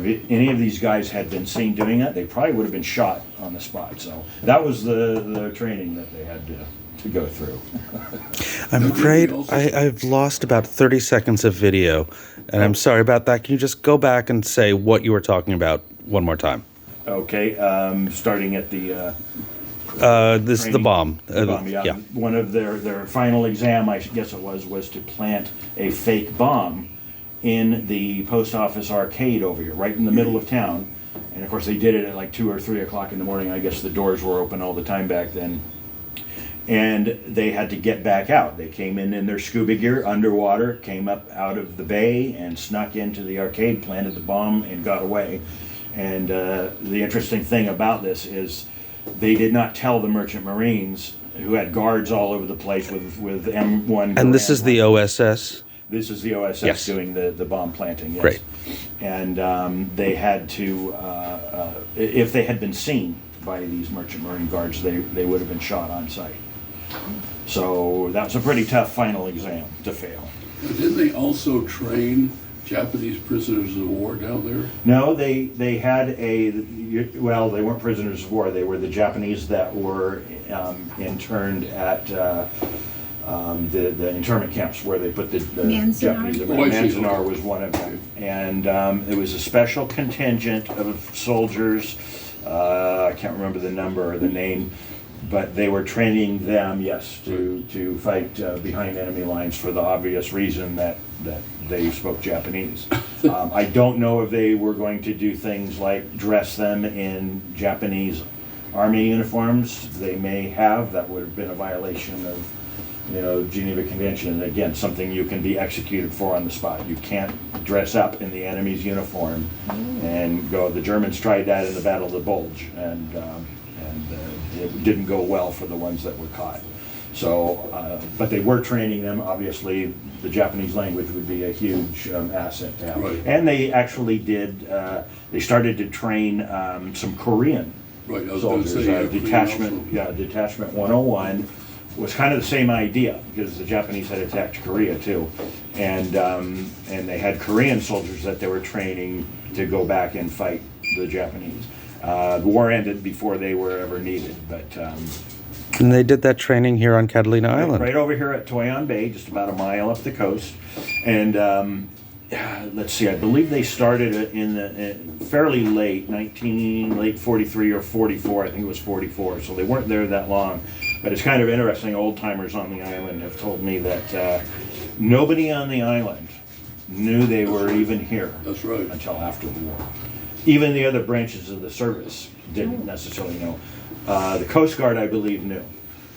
If any of these guys had been seen doing that, they probably would have been shot on the spot. So that was the training that they had to go through. I'm afraid I've lost about 30 seconds of video, and I'm sorry about that. Can you just go back and say what you were talking about one more time? Okay, starting at the This is the bomb. the bomb, yeah. One of their final exam, I guess it was to plant a fake bomb in the post office arcade over here, right in the middle of town. And of course they did it at like 2 or 3 o'clock in the morning. I guess the doors were open all the time back then. And they had to get back out. They came in their scuba gear, underwater, came up out of the bay and snuck into the arcade, planted the bomb, and got away. And the interesting thing about this is they did not tell the Merchant Marines, who had guards all over the place with M1. And this is the OSS? This is the OSS Yes. doing the bomb planting, yes. Great. And they had to, if they had been seen by these Merchant Marine guards, they would have been shot on sight. So that was a pretty tough final exam to fail. Didn't they also train Japanese prisoners of war down there? No, they had well, they weren't prisoners of war. They were the Japanese that were interned at the internment camps where they put the Japanese. Manzanar was one of them. And it was a special contingent of soldiers. I can't remember the number or the name, but they were training them, yes, to fight behind enemy lines for the obvious reason that they spoke Japanese. I don't know if they were going to do things like dress them in Japanese army uniforms. They may have. That would have been a violation of, Geneva Convention. And again, something you can be executed for on the spot. You can't dress up in the enemy's uniform and go. The Germans tried that in the Battle of the Bulge, and it didn't go well for the ones that were caught. So, but they were training them. Obviously, the Japanese language would be a huge asset to have. Right. And they actually did. They started to train some Korean soldiers. Detachment 101 was kind of the same idea, because the Japanese had attacked Korea too, and they had Korean soldiers that they were training to go back and fight the Japanese. The war ended before they were ever needed, but And they did that training here on Catalina Island. right over here at Toyon Bay, just about a mile up the coast. And let's see, I believe they started it in the fairly late 43 or 44. I think it was 44. So they weren't there that long. But it's kind of interesting. Old timers on the island have told me that nobody on the island knew they were even here. That's right. Until after the war. Even the other branches of the service didn't necessarily know. The Coast Guard, I believe, knew,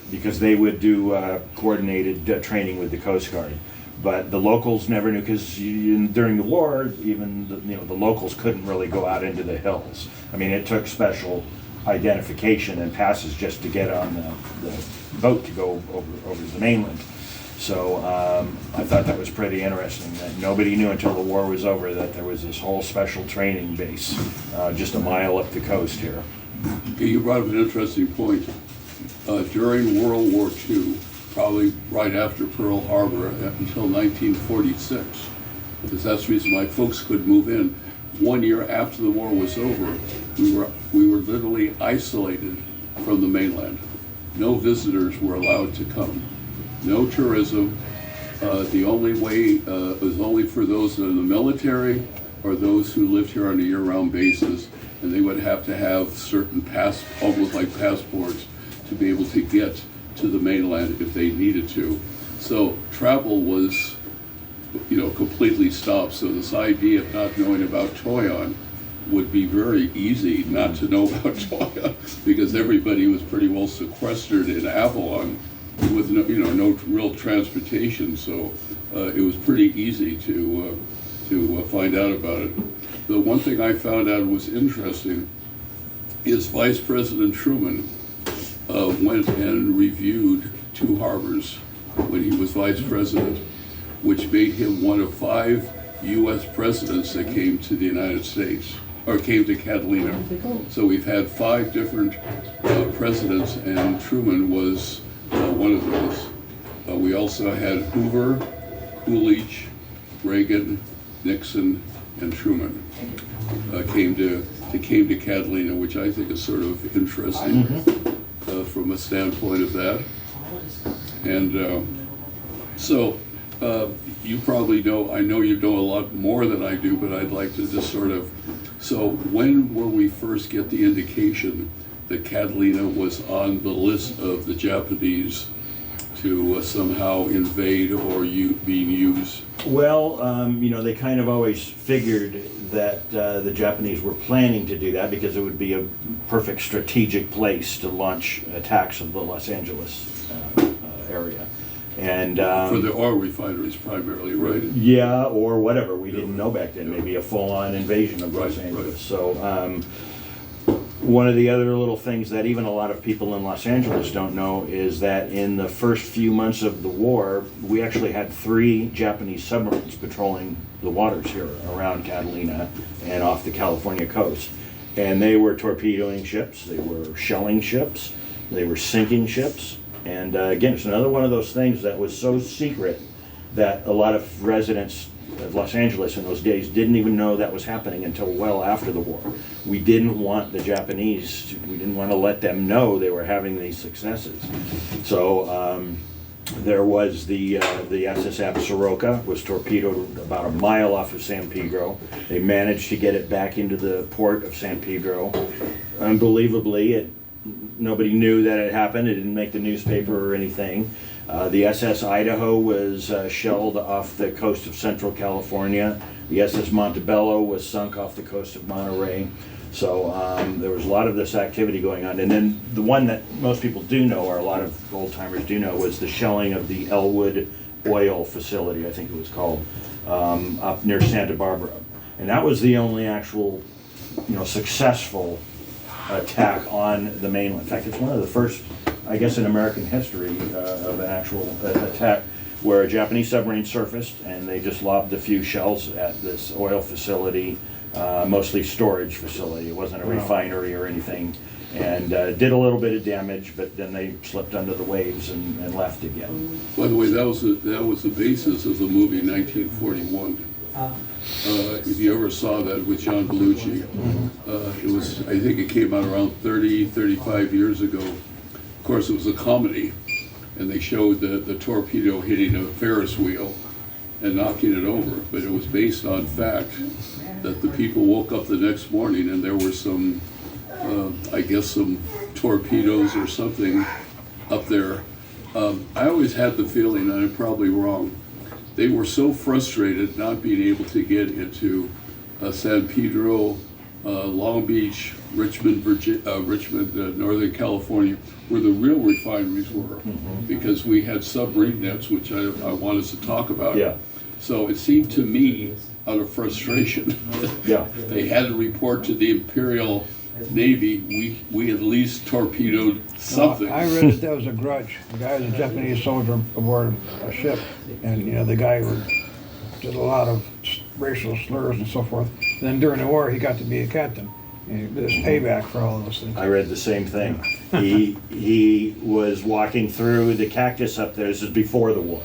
because they would do coordinated training with the Coast Guard. But the locals never knew, because during the war, even the locals couldn't really go out into the hills. I mean, it took special identification and passes just to get on the boat to go over to the mainland. So I thought that was pretty interesting, that nobody knew until the war was over that there was this whole special training base just a mile up the coast here. Okay, you brought up an interesting point. During World War II, probably right after Pearl Harbor until 1946, because that's the reason why folks could move in. 1 year after the war was over, we were literally isolated from the mainland. No visitors were allowed to come. No tourism. The only way was only for those in the military or those who lived here on a year-round basis, and they would have to have certain almost like passports, to be able to get to the mainland if they needed to. So travel was, completely stopped. So this idea of not knowing about Toyon would be very easy not to know about Toyon, because everybody was pretty well sequestered in Avalon with no real transportation. So it was pretty easy to find out about it. The one thing I found out was interesting is Vice President Truman went and reviewed 2 harbors when he was vice president, which made him one of 5 U.S. presidents that came to the United States, or came to Catalina. So we've had 5 different presidents, and Truman was one of those. We also had Hoover, Coolidge, Reagan, Nixon, and Truman came to Catalina, which I think is sort of interesting from a standpoint of that. And so you probably know, I know you know a lot more than I do, but I'd like to just sort of, so when will we first get the indication that Catalina was on the list of the Japanese to somehow invade or being used? Well, they kind of always figured that the Japanese were planning to do that because it would be a perfect strategic place to launch attacks of the Los Angeles area. And For the oil refineries primarily, right? yeah, or whatever. We didn't know back then. Maybe a full-on invasion of Los Angeles. Right. So one of the other little things that even a lot of people in Los Angeles don't know is that in the first few months of the war, we actually had 3 Japanese submarines patrolling the waters here around Catalina and off the California coast. And they were torpedoing ships, they were shelling ships, they were sinking ships. And again, it's another one of those things that was so secret that a lot of residents of Los Angeles in those days didn't even know that was happening until well after the war. We didn't want the Japanese, we didn't want to let them know they were having these successes. So there was the SS Soroka was torpedoed about a mile off of San Pedro. They managed to get it back into the port of San Pedro. Unbelievably, nobody knew that it happened. It didn't make the newspaper or anything. The SS Idaho was shelled off the coast of Central California. The SS Montebello was sunk off the coast of Monterey. So there was a lot of this activity going on. And then the one that most people do know, or a lot of old timers do know, was the shelling of the Elwood oil facility, I think it was called, up near Santa Barbara. And that was the only actual, successful attack on the mainland. In fact, it's one of the first, I guess, in American history of an actual attack where a Japanese submarine surfaced and they just lobbed a few shells at this oil facility, mostly storage facility. It wasn't a refinery or anything, and did a little bit of damage, but then they slipped under the waves and left again. By the way, that was the basis of the movie 1941. If you ever saw that with John Belushi, it was, I think it came out around 35 years ago. Of course, it was a comedy, and they showed the torpedo hitting a Ferris wheel and knocking it over, but it was based on fact that the people woke up the next morning and there were some, I guess some torpedoes or something up there. I always had the feeling, and I'm probably wrong, they were so frustrated not being able to get into San Pedro, Long Beach, Richmond, Northern California, where the real refineries were, because we had submarine nets, which I want us to talk about. Yeah. So it seemed to me, out of frustration, Yeah. they had to report to the Imperial Navy, we at least torpedoed something. I read that was a grudge. The guy was a Japanese soldier aboard a ship, and the guy did a lot of racial slurs and so forth. And then during the war, he got to be a captain. And he did his payback for all those things. I read the same thing. He was walking through the cactus up there. This is before the war.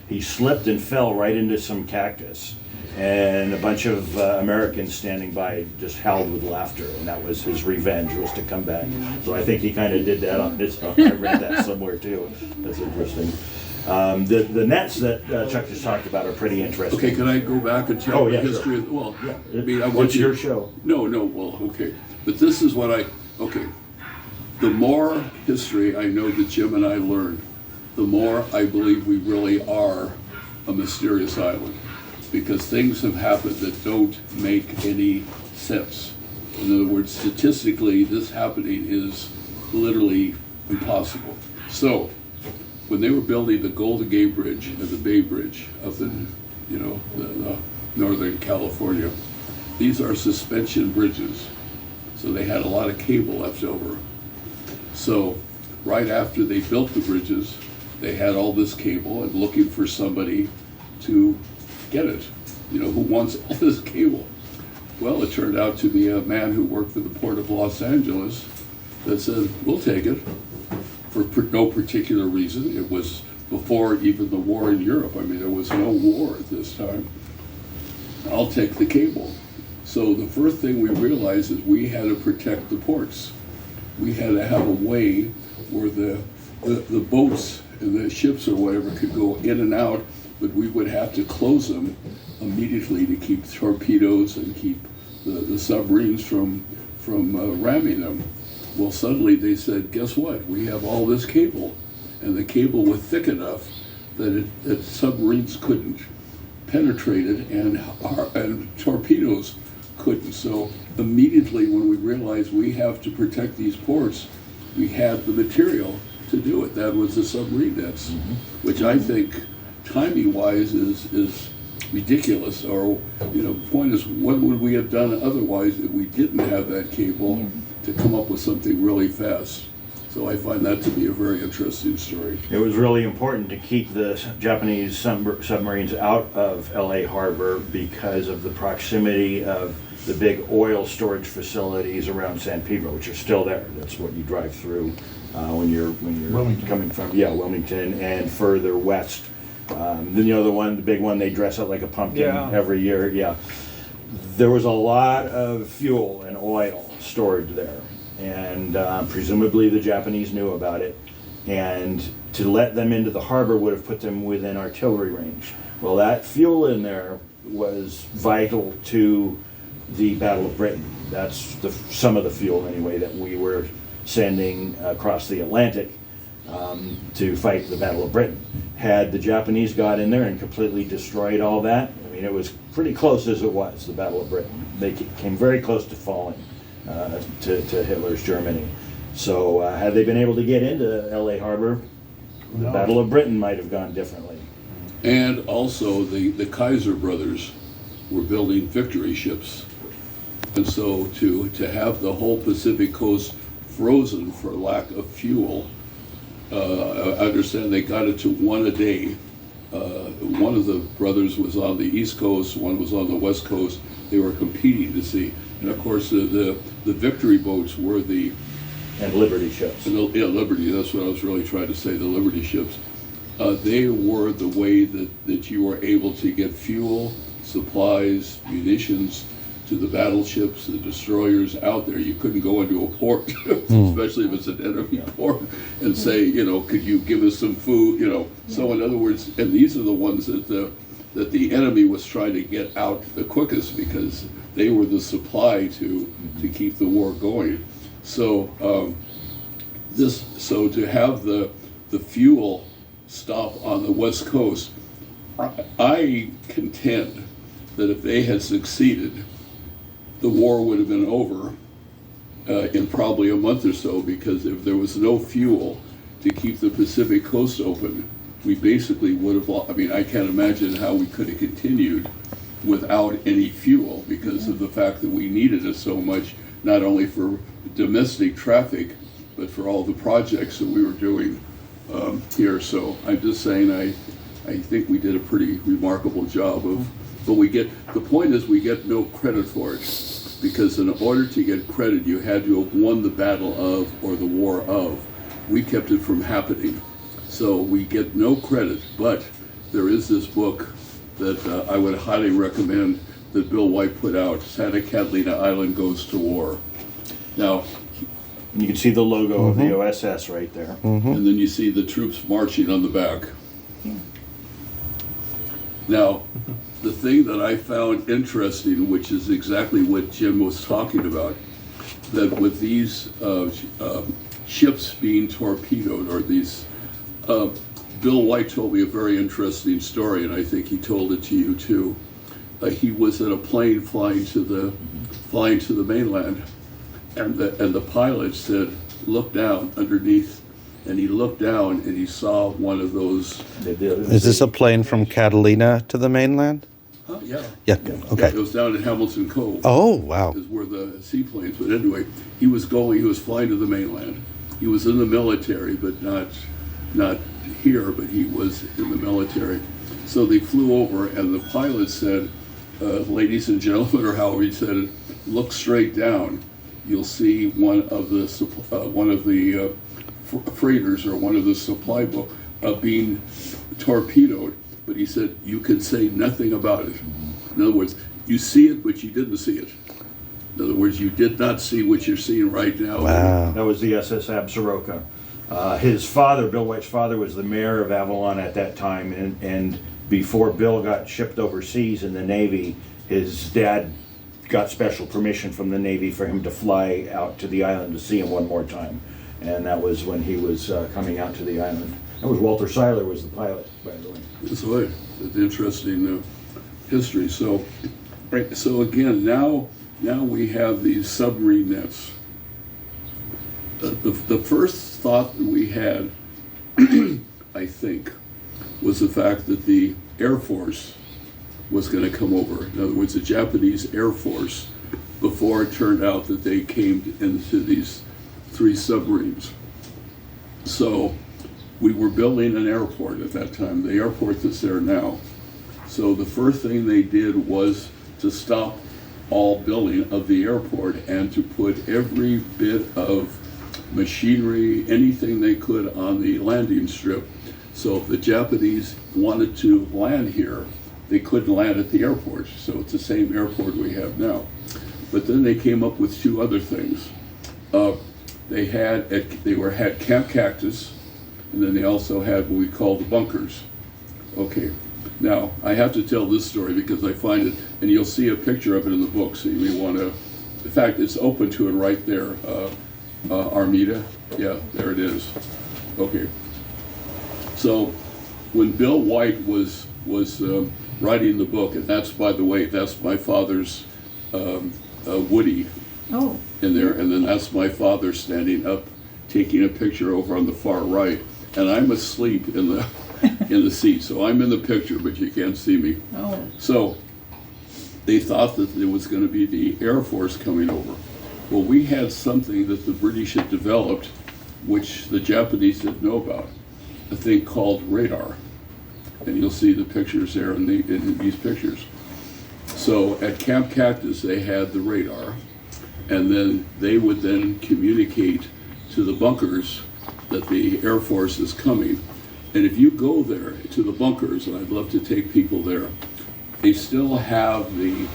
He slipped and fell right into some cactus. And a bunch of Americans standing by just howled with laughter, and that was his revenge, was to come back. So I think he kind of did that on his own. I read that somewhere too. That's interesting. The nets that Chuck just talked about are pretty interesting. Okay, can I go back and tell the history? Sure. Well, Yeah. I mean, I want It's your show. No, well, okay. But this is what okay. The more history I know that Jim and I learned, the more I believe we really are a mysterious island. Because things have happened that don't make any sense. In other words, statistically, this happening is literally impossible. So, when they were building the Golden Gate Bridge and the Bay Bridge up in, the Northern California, these are suspension bridges. So they had a lot of cable left over. So, right after they built the bridges, they had all this cable and looking for somebody to get it, who wants all this cable. Well, it turned out to be a man who worked for the Port of Los Angeles that said, we'll take it, for no particular reason. It was before even the war in Europe. I mean, there was no war at this time. I'll take the cable. So the first thing we realized is we had to protect the ports. We had to have a way where the boats and the ships or whatever could go in and out, but we would have to close them immediately to keep torpedoes and keep the submarines from ramming them. Well, suddenly they said, guess what? We have all this cable, and the cable was thick enough that submarines couldn't penetrate it, and torpedoes couldn't. So immediately when we realized we have to protect these ports, we had the material to do it. That was the submarine nets, which I think timing-wise is ridiculous. Or, the point is, what would we have done otherwise if we didn't have that cable to come up with something really fast? So I find that to be a very interesting story. It was really important to keep the Japanese submarines out of LA Harbor because of the proximity of the big oil storage facilities around San Pedro, which are still there. That's what you drive through when you're Wilmington. coming from Wilmington and further west. Then the big one, they dress up like a pumpkin every year. Yeah, there was a lot of fuel and oil stored there, and presumably the Japanese knew about it. And to let them into the harbor would have put them within artillery range. Well, that fuel in there was vital to the Battle of Britain. That's some of the fuel, anyway, that we were sending across the Atlantic to fight the Battle of Britain. Had the Japanese got in there and completely destroyed all that, I mean, it was pretty close as it was, the Battle of Britain. They came very close to falling to Hitler's Germany. So had they been able to get into LA Harbor, the Battle of Britain might have gone differently. And also the Kaiser brothers were building victory ships. And so to have the whole Pacific coast frozen for lack of fuel, I understand they got it to one a day. One of the brothers was on the East Coast, one was on the West Coast. They were competing to see. And of course, the victory boats were And Liberty ships. Liberty, that's what I was really trying to say, the Liberty ships. They were the way that you were able to get fuel, supplies, munitions to the battleships, the destroyers out there. You couldn't go into a port, especially if it's an enemy port, and say, could you give us some food, So in other words, and these are the ones that the enemy was trying to get out the quickest because they were the supply to keep the war going. So to have the fuel stop on the West Coast, I contend that if they had succeeded, the war would have been over in probably a month or so, because if there was no fuel to keep the Pacific coast open, we basically would have lost. I mean, I can't imagine how we could have continued without any fuel because of the fact that we needed it so much, not only for domestic traffic, but for all the projects that we were doing here. So I'm just saying, I think we did a pretty remarkable job of, but the point is we get no credit for it, because in order to get credit, you had to have won the battle of, or the war of. We kept it from happening. So we get no credit, but there is this book that I would highly recommend that Bill White put out, Santa Catalina Island Goes to War. Now, You can see the logo of the OSS right there. and then you see the troops marching on the back. Now, the thing that I found interesting, which is exactly what Jim was talking about, that with these ships being torpedoed, or these, Bill White told me a very interesting story, and I think he told it to you too. He was in a plane flying to the mainland, and the pilot said, "Look down underneath." And he looked down and he saw one of those. Is this a plane from Catalina to the mainland? Yeah. Yeah. Okay. It was down in Hamilton Cove. Oh, wow. Is where the seaplanes. But anyway, he was flying to the mainland. He was in the military, but not here, but he was in the military. So they flew over, and the pilot said, "Ladies and gentlemen," or however he said it, "look straight down. You'll see one of the freighters, or one of the supply boats being torpedoed." But he said, "You can say nothing about it." In other words, you see it, but you didn't see it. In other words, you did not see what you're seeing right now. Wow. That was the SS Absaroka. His father, Bill White's father, was the mayor of Avalon at that time, and before Bill got shipped overseas in the Navy, his dad got special permission from the Navy for him to fly out to the island to see him one more time. And that was when he was coming out to the island. That was Walter Seiler was the pilot, by the way. That's right. It's an interesting history. So, right. So again, now we have these submarine nets. The first thought that we had, I think, was the fact that the Air Force was going to come over. In other words, the Japanese Air Force, before it turned out that they came into these 3 submarines. So we were building an airport at that time, the airport that's there now. So the first thing they did was to stop all building of the airport and to put every bit of machinery, anything they could on the landing strip. So if the Japanese wanted to land here, they couldn't land at the airport. So it's the same airport we have now. But then they came up with 2 other things. They had Camp Cactus, and then they also had what we call the bunkers. Okay, now I have to tell this story because I find it, and you'll see a picture of it in the book, so you may want to, in fact, it's open to it right there. Armida, yeah, there it is. Okay, so when Bill White was writing the book, and that's, by the way, that's my father's Woody in there, and then that's my father standing up taking a picture over on the far right, and I'm asleep in the seat, so I'm in the picture, but you can't see me. Oh. So they thought that there was going to be the Air Force coming over. Well, we had something that the British had developed, which the Japanese didn't know about, a thing called radar. And you'll see the pictures there in these pictures. So at Camp Cactus, they had the radar, and then they would then communicate to the bunkers that the Air Force is coming. And if you go there to the bunkers, and I'd love to take people there, they still have the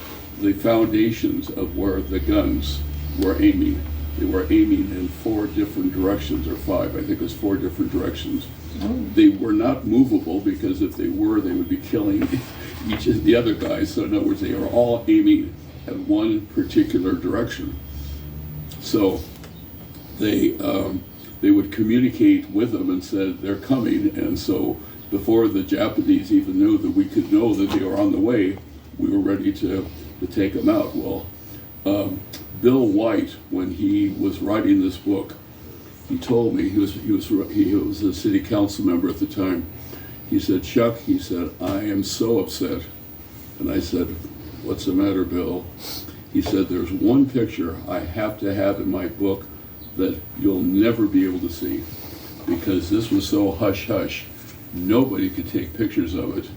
foundations of where the guns were aiming. They were aiming in 4 different directions, or 5, I think it was 4 different directions. They were not movable, because if they were, they would be killing each of the other guys. So in other words, they were all aiming at one particular direction. So they would communicate with them and said they're coming, and so before the Japanese even knew that we could know that they were on the way, we were ready to take them out. Well, Bill White, when he was writing this book, he told me, he was a city council member at the time. He said, "Chuck," he said, "I am so upset." And I said, "What's the matter, Bill?" He said, "There's one picture I have to have in my book that you'll never be able to see, because this was so hush-hush. Nobody could take pictures of it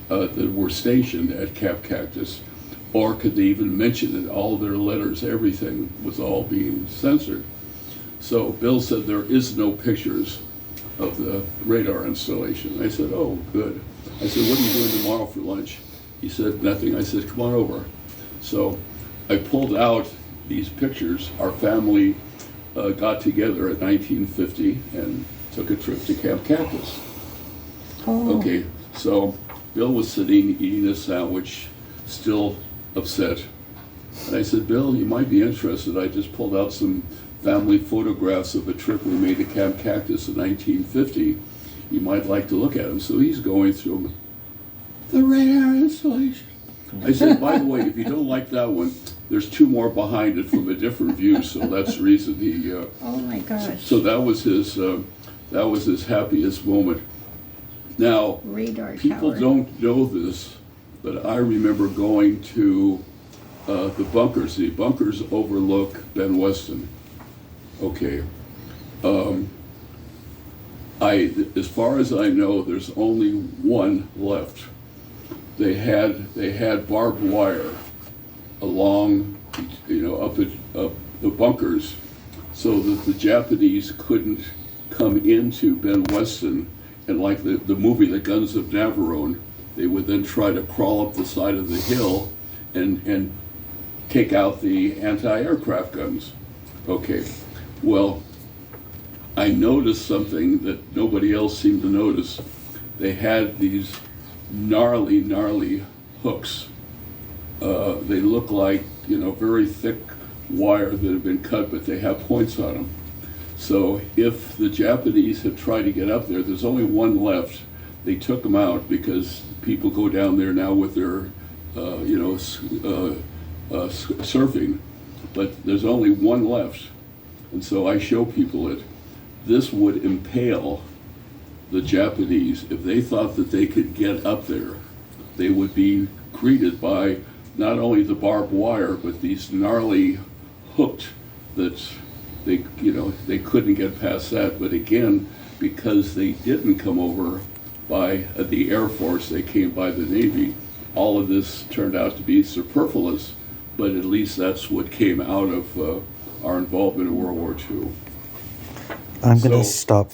that were stationed at Camp Cactus, or could they even mention it. All their letters, everything was all being censored." So Bill said, "There is no pictures of the radar installation." I said, "Oh, good." I said, "What are you doing tomorrow for lunch?" He said, "Nothing." I said, "Come on over." So I pulled out these pictures. Our family got together in 1950 and took a trip to Camp Cactus. Oh. Okay, so Bill was sitting eating a sandwich, still upset. And I said, "Bill, you might be interested. I just pulled out some family photographs of a trip we made to Camp Cactus in 1950. You might like to look at them." So he's going through them. The radar installation. I said, "By the way, if you don't like that one, there's 2 more behind it from a different view." So that's the reason he. Oh my gosh. So that was his happiest moment. Now, Radar people tower. don't know this, but I remember going to the bunkers. The bunkers overlook Ben Weston. Okay. As far as I know, there's only one left. They had barbed wire along, up the bunkers, so that the Japanese couldn't come into Ben Weston. And like the movie The Guns of Navarone, they would then try to crawl up the side of the hill and take out the anti-aircraft guns. Okay, well, I noticed something that nobody else seemed to notice. They had these gnarly hooks. They look like, very thick wire that have been cut, but they have points on them. So if the Japanese have tried to get up there, there's only one left. They took them out because people go down there now with their, surfing, but there's only one left. And so I show people it. This would impale the Japanese. If they thought that they could get up there, they would be greeted by not only the barbed wire, but these gnarly hooked that they couldn't get past that. But again, because they didn't come over by the Air Force, they came by the Navy, all of this turned out to be superfluous, but at least that's what came out of our involvement in World War II. I'm going to So- stop